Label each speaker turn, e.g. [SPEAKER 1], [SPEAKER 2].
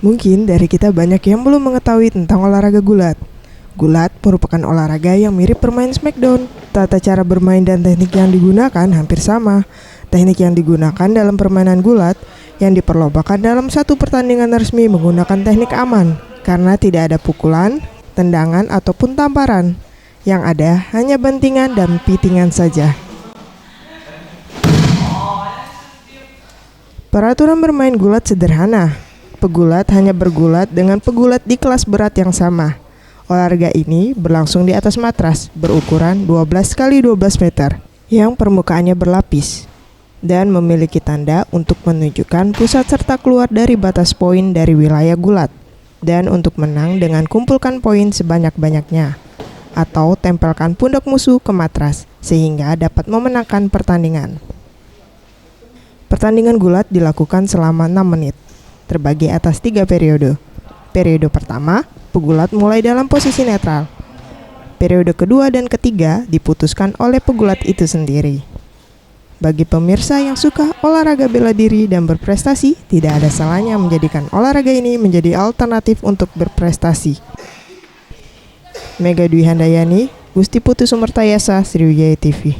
[SPEAKER 1] Mungkin dari kita banyak yang belum mengetahui tentang olahraga gulat. Gulat merupakan olahraga yang mirip bermain smackdown. Tata cara bermain dan teknik yang digunakan hampir sama. Teknik yang digunakan dalam permainan gulat yang diperlobakan dalam satu pertandingan resmi menggunakan teknik aman, karena tidak ada pukulan, tendangan, ataupun tamparan. Yang ada hanya bantingan dan pitingan saja. Peraturan bermain gulat sederhana. Pegulat hanya bergulat dengan pegulat di kelas berat yang sama. Olahraga ini berlangsung di atas matras berukuran 12 x 12 meter yang permukaannya berlapis dan memiliki tanda untuk menunjukkan pusat serta keluar dari batas poin dari wilayah gulat, dan untuk menang dengan kumpulkan poin sebanyak-banyaknya atau tempelkan pundak musuh ke matras sehingga dapat memenangkan pertandingan. Pertandingan gulat dilakukan selama 6 menit, terbagi atas 3 periode. Periode pertama, pegulat mulai dalam posisi netral. Periode kedua dan ketiga diputuskan oleh pegulat itu sendiri. Bagi pemirsa yang suka olahraga bela diri dan berprestasi, tidak ada salahnya menjadikan olahraga ini menjadi alternatif untuk berprestasi. Mega Dwi Handayani, Gusti Putu Sumertayasa, Sriwijaya TV.